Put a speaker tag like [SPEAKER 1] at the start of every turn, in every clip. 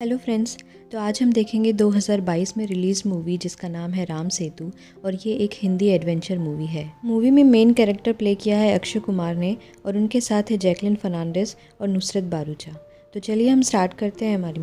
[SPEAKER 1] Hello friends. तो आज हम देखेंगे 2022 में रिलीज़ मूवी जिसका नाम है राम सेतु और ये एक हिंदी एडवेंचर मूवी है। मूवी में मेन कैरेक्टर प्ले किया है अक्षय कुमार ने और उनके साथ है जैकलिन फर्नांडिस और नुसरत भारूचा। तो चलिए हम स्टार्ट करते हैं हमारी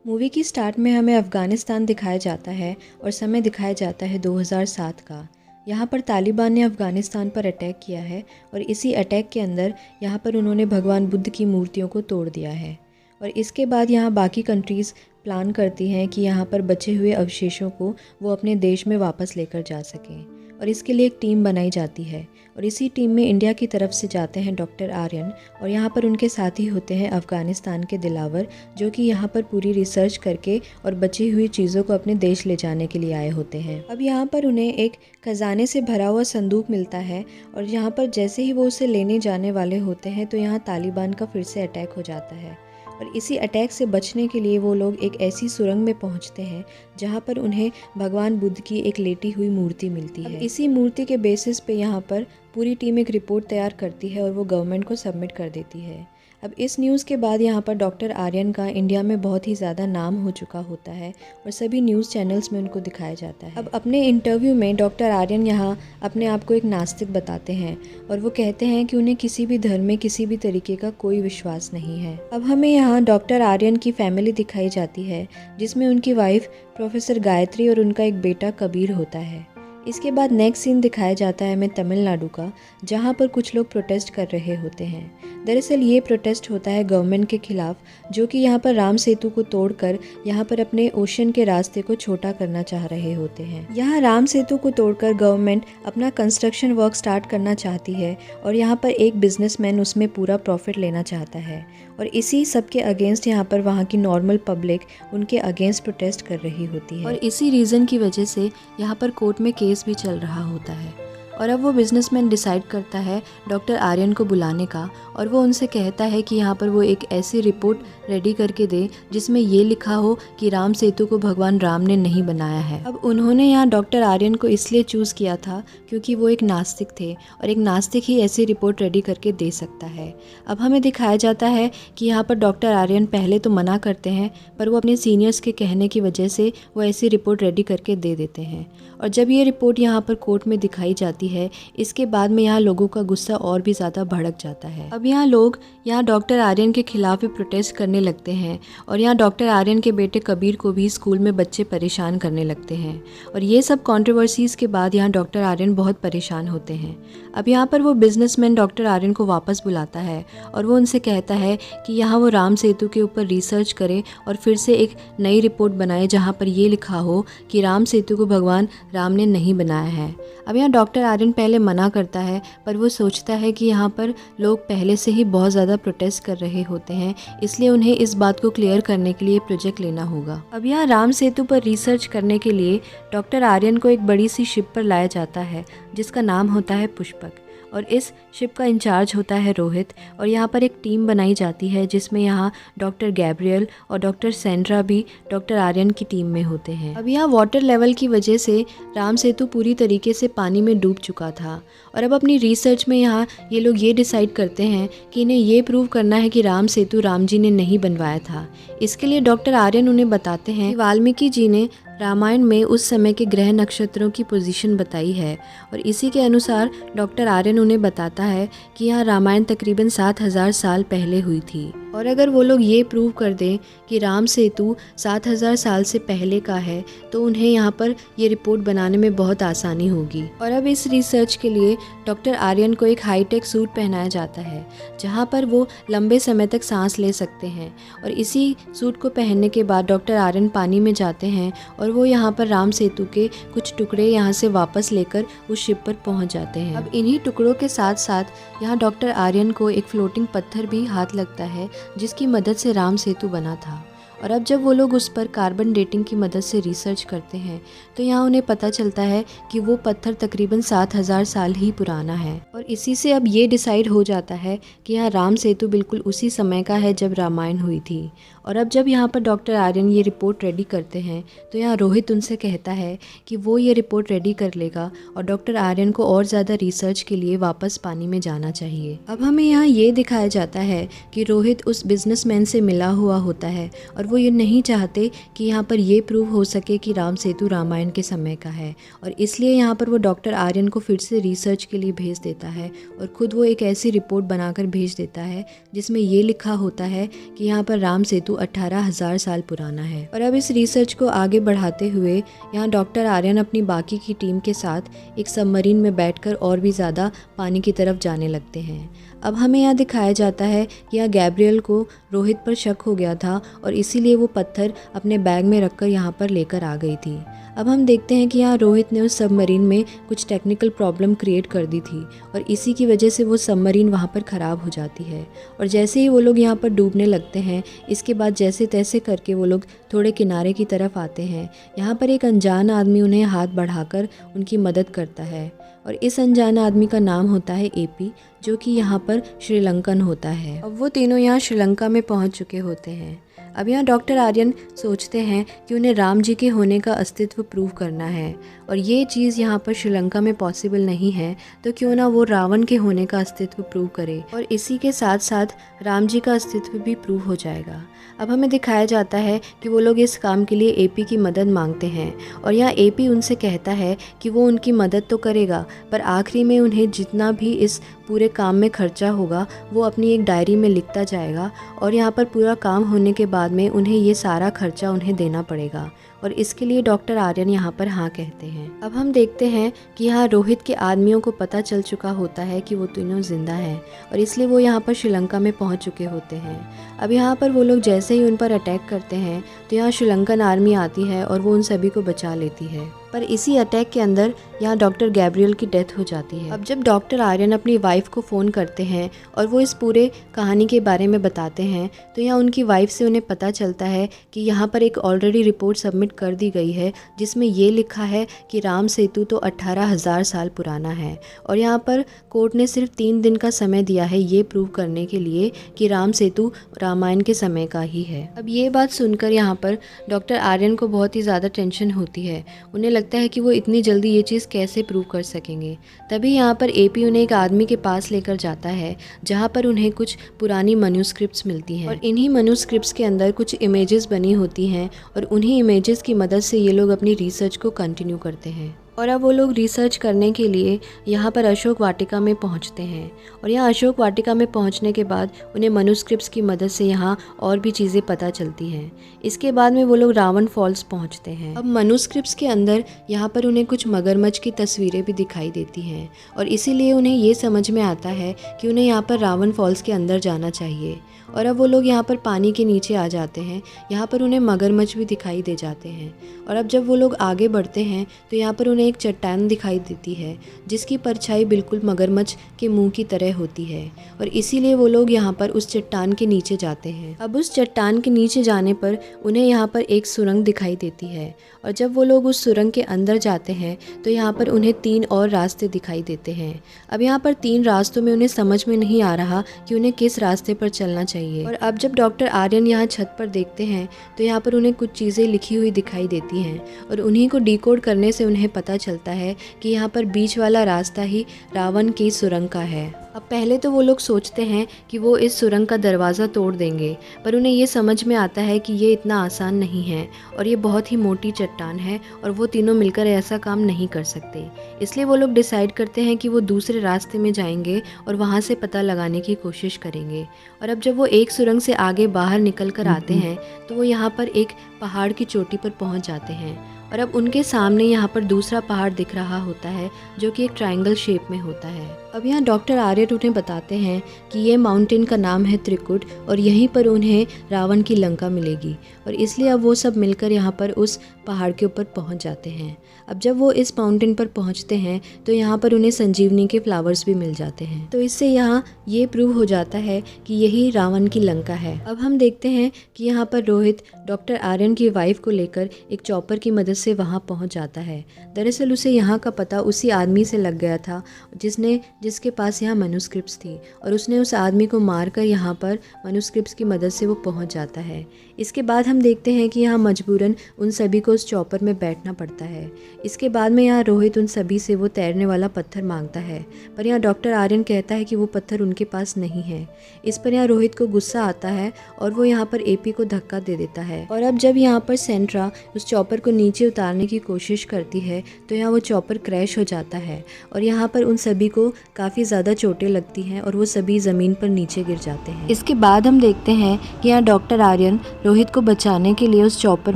[SPEAKER 1] मूवी की स्टार्ट में हमें अफ़गानिस्तान दिखाया जाता है और समय दिखाया जाता है 2007 का। यहाँ पर तालिबान ने अफ़गानिस्तान पर अटैक किया है और इसी अटैक के अंदर यहाँ पर उन्होंने भगवान बुद्ध की मूर्तियों को तोड़ दिया है। और इसके बाद यहाँ बाकी कंट्रीज़ प्लान करती हैं कि यहाँ पर बचे हुए अवशेषों को वो अपने देश में वापस लेकर जा सकें और इसके लिए एक टीम बनाई जाती है। और इसी टीम में इंडिया की तरफ से जाते हैं डॉक्टर आर्यन और यहाँ पर उनके साथी होते हैं अफ़गानिस्तान के दिलावर, जो कि यहाँ पर पूरी रिसर्च करके और बची हुई चीज़ों को अपने देश ले जाने के लिए आए होते हैं। अब यहाँ पर उन्हें एक खजाने से भरा हुआ संदूक मिलता है और यहाँ पर जैसे ही वो उसे लेने जाने वाले होते हैं तो यहाँ तालिबान का फिर से अटैक हो जाता है। और इसी अटैक से बचने के लिए वो लोग एक ऐसी सुरंग में पहुंचते हैं जहां पर उन्हें भगवान बुद्ध की एक लेटी हुई मूर्ति मिलती है। इसी मूर्ति के बेसिस पे यहाँ पर पूरी टीम एक रिपोर्ट तैयार करती है और वो गवर्नमेंट को सबमिट कर देती है। अब इस न्यूज़ के बाद यहाँ पर डॉक्टर आर्यन का इंडिया में बहुत ही ज़्यादा नाम हो चुका होता है और सभी न्यूज़ चैनल्स में उनको दिखाया जाता है। अब अपने इंटरव्यू में डॉक्टर आर्यन यहाँ अपने आप को एक नास्तिक बताते हैं और वो कहते हैं कि उन्हें किसी भी धर्म में किसी भी तरीके का कोई विश्वास नहीं है। अब हमें यहाँ डॉक्टर आर्यन की फैमिली दिखाई जाती है जिसमें उनकी वाइफ प्रोफेसर गायत्री और उनका एक बेटा कबीर होता है। इसके बाद नेक्स्ट सीन दिखाया जाता है हमें तमिलनाडु का, जहाँ पर कुछ लोग प्रोटेस्ट कर रहे होते हैं। दरअसल ये प्रोटेस्ट होता है गवर्नमेंट के खिलाफ, जो कि यहाँ पर राम सेतु को तोड़कर यहाँ पर अपने ओशन के रास्ते को छोटा करना चाह रहे होते हैं। यहाँ राम सेतु को तोड़कर गवर्नमेंट अपना कंस्ट्रक्शन वर्क स्टार्ट करना चाहती है और यहाँ पर एक बिजनेसमैन उसमें पूरा प्रॉफिट लेना चाहता है और इसी सब के अगेंस्ट यहाँ पर वहाँ की नॉर्मल पब्लिक उनके अगेंस्ट प्रोटेस्ट कर रही होती है और इसी रीज़न की वजह से यहाँ पर कोर्ट में केस भी चल रहा होता है। और अब वो बिजनेसमैन डिसाइड करता है डॉक्टर आर्यन को बुलाने का और वो उनसे कहता है कि यहाँ पर वो एक ऐसी रिपोर्ट रेडी करके दे जिसमें ये लिखा हो कि राम सेतु को भगवान राम ने नहीं बनाया है। अब उन्होंने यहाँ डॉक्टर आर्यन को इसलिए चूज़ किया था क्योंकि वो एक नास्तिक थे और एक नास्तिक ही ऐसी रिपोर्ट रेडी करके दे सकता है। अब हमें दिखाया जाता है कि यहाँ पर डॉक्टर आर्यन पहले तो मना करते हैं, पर वो अपने सीनियर्स के कहने की वजह से वो ऐसी रिपोर्ट रेडी करके दे देते हैं। और जब ये रिपोर्ट यहाँ पर कोर्ट में दिखाई जाती है, इसके बाद में यहाँ लोगों का गुस्सा और भी ज़्यादा भड़क जाता है। अब यहाँ लोग यहाँ डॉक्टर आर्यन के खिलाफ भी प्रोटेस्ट करने लगते हैं और यहाँ डॉक्टर आर्यन के बेटे कबीर को भी स्कूल में बच्चे परेशान करने लगते हैं और ये सब कंट्रोवर्सीज़ के बाद यहाँ डॉक्टर आर्यन बहुत परेशान होते हैं। अब यहाँ पर वो बिजनेसमैन डॉक्टर आर्यन को वापस बुलाता है और वो उनसे कहता है कि यहाँ वो राम सेतु के ऊपर रिसर्च करे और फिर से एक नई रिपोर्ट बनाए जहाँ पर ये लिखा हो कि राम सेतु को भगवान राम ने नहीं बनाया है। अब यहाँ डॉक्टर आर्यन पहले मना करता है, पर वो सोचता है कि यहाँ पर लोग पहले से ही बहुत ज़्यादा प्रोटेस्ट कर रहे होते हैं, इसलिए उन्हें इस बात को क्लियर करने के लिए प्रोजेक्ट लेना होगा। अब यहाँ राम सेतु पर रिसर्च करने के लिए डॉक्टर आर्यन को एक बड़ी सी शिप पर लाया जाता है जिसका नाम होता है पुष्पक और इस शिप का इंचार्ज होता है रोहित। और यहाँ पर एक टीम बनाई जाती है जिसमें यहाँ डॉक्टर गैब्रियल और डॉक्टर सेंड्रा भी डॉक्टर आर्यन की टीम में होते हैं। अब यहाँ वाटर लेवल की वजह से राम सेतु पूरी तरीके से पानी में डूब चुका था और अब अपनी रिसर्च में यहाँ ये लोग ये डिसाइड करते हैं कि इन्हें ये प्रूव करना है कि राम सेतु राम जी ने नहीं बनवाया था। इसके लिए डॉक्टर आर्यन उन्हें बताते हैं कि वाल्मीकि जी ने रामायण में उस समय के ग्रह नक्षत्रों की पोजीशन बताई है और इसी के अनुसार डॉक्टर आर्यन उन्हें बताता है कि यहाँ रामायण तकरीबन 7000 साल पहले हुई थी और अगर वो लोग ये प्रूव कर दें कि राम सेतु 7000 साल से पहले का है तो उन्हें यहाँ पर ये रिपोर्ट बनाने में बहुत आसानी होगी। और अब इस रिसर्च के लिए डॉक्टर आर्यन को एक हाईटेक सूट पहनाया जाता है जहाँ पर वो लंबे समय तक सांस ले सकते हैं और इसी सूट को पहनने के बाद डॉक्टर आर्यन पानी में जाते हैं और वो यहाँ पर राम सेतु के कुछ टुकड़े यहाँ से वापस लेकर उस शिप पर पहुँच जाते हैं। अब इन्हीं टुकड़ों के साथ साथ यहाँ डॉक्टर आर्यन को एक फ्लोटिंग पत्थर भी हाथ लगता है जिसकी मदद से राम सेतु बना था। और अब जब वो लोग उस पर कार्बन डेटिंग की मदद से रिसर्च करते हैं तो यहाँ उन्हें पता चलता है कि वो पत्थर तकरीबन 7000 साल ही पुराना है और इसी से अब ये डिसाइड हो जाता है कि यहाँ राम सेतु बिल्कुल उसी समय का है जब रामायण हुई थी। और अब जब यहाँ पर डॉक्टर आर्यन ये रिपोर्ट रेडी करते हैं तो यहाँ रोहित उनसे कहता है कि वो ये रिपोर्ट रेडी कर लेगा और डॉक्टर आर्यन को और ज़्यादा रिसर्च के लिए वापस पानी में जाना चाहिए। अब हमें यहाँ ये दिखाया जाता है कि रोहित उस बिजनेसमैन से मिला हुआ होता है और वो ये नहीं चाहते कि यहाँ पर ये प्रूव हो सके कि राम सेतु रामायण के समय का है, और इसलिए यहाँ पर वो डॉक्टर आर्यन को फिर से रिसर्च के लिए भेज देता है और ख़ुद वो एक ऐसी रिपोर्ट बनाकर भेज देता है जिसमें ये लिखा होता है कि यहाँ पर राम सेतु 18,000 साल पुराना है। और अब इस रिसर्च को आगे बढ़ाते हुए यहाँ डॉक्टर आर्यन अपनी बाकी की टीम के साथ एक सबमरीन में बैठकर और भी ज़्यादा पानी की तरफ जाने लगते हैं। अब हमें यहाँ दिखाया जाता है कि यहाँ गैब्रियल को रोहित पर शक हो गया था और इसीलिए वो पत्थर अपने बैग में रखकर यहाँ पर लेकर आ गई थी। अब हम देखते हैं कि यहाँ रोहित ने उस सबमरीन में कुछ टेक्निकल प्रॉब्लम क्रिएट कर दी थी और इसी की वजह से वो सबमरीन वहाँ पर ख़राब हो जाती है। और जैसे ही वो लोग यहाँ पर डूबने लगते हैं, इसके बाद जैसे तैसे करके वो लोग थोड़े किनारे की तरफ आते हैं। यहाँ पर एक अनजान आदमी उन्हें हाथ बढ़ाकर उनकी मदद करता है और इस अनजान आदमी का नाम होता है एपी, जो कि यहाँ पर श्रीलंकन होता है। अब वो तीनों यहाँ श्रीलंका में पहुँच चुके होते हैं। अब यहाँ डॉक्टर आर्यन सोचते हैं कि उन्हें राम जी के होने का अस्तित्व प्रूव करना है और ये चीज़ यहाँ पर श्रीलंका में पॉसिबल नहीं है, तो क्यों ना वो रावण के होने का अस्तित्व प्रूव करे और इसी के साथ साथ राम जी का अस्तित्व भी प्रूव हो जाएगा। अब हमें दिखाया जाता है कि वो लोग इस काम के लिए एपी की मदद मांगते हैं और यहाँ एपी उनसे कहता है कि वो उनकी मदद तो करेगा, पर आखिरी में उन्हें जितना भी इस पूरे काम में खर्चा होगा वो अपनी एक डायरी में लिखता जाएगा और यहाँ पर पूरा काम होने के बाद में उन्हें ये सारा खर्चा उन्हें देना पड़ेगा और इसके लिए डॉक्टर आर्यन यहाँ पर हाँ कहते हैं। अब हम देखते हैं कि यहाँ रोहित के आदमियों को पता चल चुका होता है कि वो तीनों जिंदा हैं और इसलिए वो यहाँ पर श्रीलंका में पहुँच चुके होते हैं। अब यहाँ पर वो लोग जैसे ही उन पर अटैक करते हैं तो यहाँ श्रीलंकन आर्मी आती है और वो उन सभी को बचा लेती है, पर इसी अटैक के अंदर यहाँ डॉक्टर गैब्रियल की डेथ हो जाती है। अब जब डॉक्टर आर्यन अपनी वाइफ को फ़ोन करते हैं और वो इस पूरे कहानी के बारे में बताते हैं तो यहाँ उनकी वाइफ से उन्हें पता चलता है कि यहाँ पर एक ऑलरेडी रिपोर्ट सबमिट कर दी गई है जिसमें ये लिखा है कि राम सेतु तो 18,000 साल पुराना है और यहाँ पर कोर्ट ने सिर्फ 3 दिन का समय दिया है ये प्रूव करने के लिए कि राम सेतु रामायण के समय का ही है। अब ये बात सुनकर यहाँ पर डॉक्टर आर्यन को बहुत ही ज़्यादा टेंशन होती है। उन्हें लगता है कि वो इतनी जल्दी ये चीज़ कैसे प्रूव कर सकेंगे। तभी यहाँ पर एपी उन्हें एक आदमी के पास लेकर जाता है जहाँ पर उन्हें कुछ पुरानी मन्यूस्क्रिप्ट्स मिलती हैं और इन्हीं मन्यूस्क्रिप्ट्स के अंदर कुछ इमेजेस बनी होती हैं और उन्हीं इमेजेस की मदद से ये लोग अपनी रिसर्च को कंटिन्यू करते हैं। और अब वो लोग रिसर्च करने के लिए यहाँ पर अशोक वाटिका में पहुँचते हैं और यहाँ अशोक वाटिका में पहुँचने के बाद उन्हें मनुस्क्रिप्ट्स की मदद से यहाँ और भी चीज़ें पता चलती हैं। इसके बाद में वो लोग रावण फॉल्स पहुँचते हैं। अब मनुस्क्रिप्ट्स के अंदर यहाँ पर उन्हें कुछ मगरमच्छ की तस्वीरें भी दिखाई देती हैं और इसीलिए उन्हें ये समझ में आता है कि उन्हें यहाँ पर रावण फॉल्स के अंदर जाना चाहिए। और अब वो लोग यहाँ पर पानी के नीचे आ जाते हैं। यहाँ पर उन्हें मगरमच्छ भी दिखाई दे जाते हैं और अब जब वो लोग आगे बढ़ते हैं तो यहाँ पर उन्हें एक चट्टान दिखाई देती है जिसकी परछाई बिल्कुल मगरमच्छ के मुंह की तरह होती है और इसीलिए वो लोग यहाँ पर उस चट्टान के नीचे जाते हैं। अब उस चट्टान के नीचे जाने पर उन्हें यहाँ पर एक सुरंग दिखाई देती है और जब वो लोग उस सुरंग के अंदर जाते हैं तो यहाँ पर उन्हें 3 और रास्ते दिखाई देते हैं। अब यहाँ पर 3 रास्तों में उन्हें समझ में नहीं आ रहा कि उन्हें किस रास्ते पर चलना चाहिए। और अब जब डॉक्टर आर्यन यहाँ छत पर देखते हैं तो यहाँ पर उन्हें कुछ चीज़ें लिखी हुई दिखाई देती हैं और उन्हीं को डिकोड करने से उन्हें पता चलता है कि यहाँ पर बीच वाला रास्ता ही रावण की सुरंग का है। अब पहले तो वो लोग सोचते हैं कि वो इस सुरंग का दरवाज़ा तोड़ देंगे, पर उन्हें ये समझ में आता है कि ये इतना आसान नहीं है और ये बहुत ही मोटी चट्टान है और वो तीनों मिलकर ऐसा काम नहीं कर सकते। इसलिए वो लोग डिसाइड करते हैं कि वो दूसरे रास्ते में जाएंगे और वहाँ से पता लगाने की कोशिश करेंगे। और अब जब वो एक सुरंग से आगे बाहर निकल कर आते हैं तो वो यहाँ पर एक पहाड़ की चोटी पर पहुँच जाते हैं और अब उनके सामने यहाँ पर दूसरा पहाड़ दिख रहा होता है जो कि एक ट्रायंगल शेप में होता है। अब यहाँ डॉक्टर आर्यन उन्हें बताते हैं कि ये माउंटेन का नाम है त्रिकुट और यहीं पर उन्हें रावण की लंका मिलेगी और इसलिए अब वो सब मिलकर यहाँ पर उस पहाड़ के ऊपर पहुँच जाते हैं। अब जब वो इस माउंटेन पर पहुँचते हैं तो यहाँ पर उन्हें संजीवनी के फ्लावर्स भी मिल जाते हैं, तो इससे यहाँ ये प्रूव हो जाता है कि यही रावण की लंका है। अब हम देखते हैं कि यहाँ पर रोहित डॉक्टर आर्यन की वाइफ को लेकर एक चॉपर की मदद से वहाँ पहुँच जाता है। दरअसल उसे यहाँ का पता उसी आदमी से लग गया था जिसके पास यहाँ मैन्युस्क्रिप्ट्स थी, और उसने उस आदमी को मारकर यहाँ पर मैन्युस्क्रिप्ट्स की मदद से वो पहुँच जाता है। इसके बाद हम देखते हैं कि यहाँ मजबूरन उन सभी को उस चॉपर में बैठना पड़ता है। इसके बाद में यहाँ रोहित उन सभी से वो तैरने वाला पत्थर मांगता है, पर यहाँ डॉक्टर आर्यन कहता है कि वो पत्थर उनके पास नहीं है। इस पर यहाँ रोहित को गुस्सा आता है और वो यहाँ पर एपी को धक्का दे देता है। और अब जब यहाँ पर सेंट्रा उस चॉपर को नीचे उतारने की कोशिश करती है तो यहाँ वो चॉपर क्रैश हो जाता है और यहाँ पर उन सभी को काफ़ी ज़्यादा चोटें लगती हैं और वो सभी ज़मीन पर नीचे गिर जाते हैं। इसके बाद हम देखते हैं कि यहाँ डॉक्टर आर्यन रोहित को बचाने के लिए उस चॉपर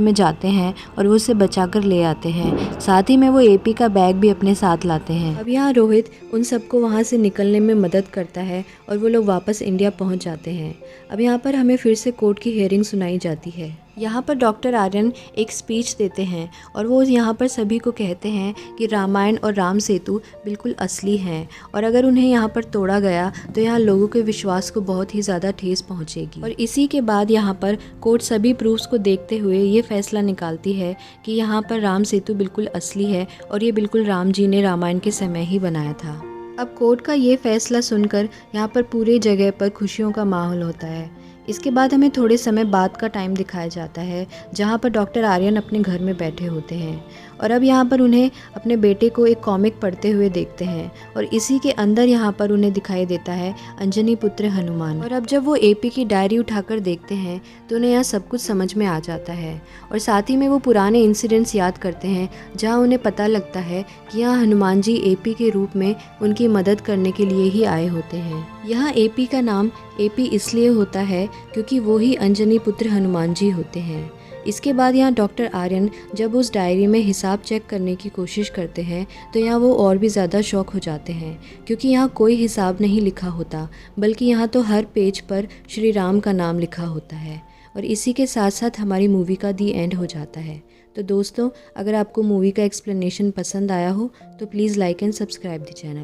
[SPEAKER 1] में जाते हैं और वो उसे बचाकर ले आते हैं। साथ ही में वो एपी का बैग भी अपने साथ लाते हैं। अब यहाँ रोहित उन सबको वहाँ से निकलने में मदद करता है और वो लोग वापस इंडिया पहुँच जाते हैं। अब यहाँ पर हमें फिर से कोर्ट की हियरिंग सुनाई जाती है। यहाँ पर डॉक्टर आर्यन एक स्पीच देते हैं और वो यहाँ पर सभी को कहते हैं कि रामायण और राम सेतु बिल्कुल असली हैं और अगर उन्हें यहाँ पर तोड़ा गया तो यहाँ लोगों के विश्वास को बहुत ही ज़्यादा ठेस पहुँचेगी। और इसी के बाद यहाँ पर कोर्ट सभी प्रूफ्स को देखते हुए ये फैसला निकालती है कि यहाँ पर राम सेतु बिल्कुल असली है और ये बिल्कुल राम जी ने रामायण के समय ही बनाया था। अब कोर्ट का ये फैसला सुनकर यहाँ पर पूरे जगह पर खुशियों का माहौल होता है। इसके बाद हमें थोड़े समय बाद का टाइम दिखाया जाता है जहाँ पर डॉक्टर आर्यन अपने घर में बैठे होते हैं और अब यहाँ पर उन्हें अपने बेटे को एक कॉमिक पढ़ते हुए देखते हैं और इसी के अंदर यहाँ पर उन्हें दिखाई देता है अंजनी पुत्र हनुमान। और अब जब वो एपी की डायरी उठाकर देखते हैं तो उन्हें यह सब कुछ समझ में आ जाता है और साथ ही में वो पुराने इंसिडेंट्स याद करते हैं जहाँ उन्हें पता लगता है कि यहाँ हनुमान जी एपी के रूप में उनकी मदद करने के लिए ही आए होते हैं। यहाँ एपी का नाम एपी इसलिए होता है क्योंकि वो ही अंजनी पुत्र हनुमान जी होते हैं। इसके बाद यहाँ डॉक्टर आर्यन जब उस डायरी में हिसाब चेक करने की कोशिश करते हैं तो यहाँ वो और भी ज़्यादा शॉक हो जाते हैं क्योंकि यहाँ कोई हिसाब नहीं लिखा होता बल्कि यहाँ तो हर पेज पर श्री राम का नाम लिखा होता है। और इसी के साथ साथ हमारी मूवी का दी एंड हो जाता है। तो दोस्तों, अगर आपको मूवी का एक्सप्लेनेशन पसंद आया हो तो please like and subscribe the channel.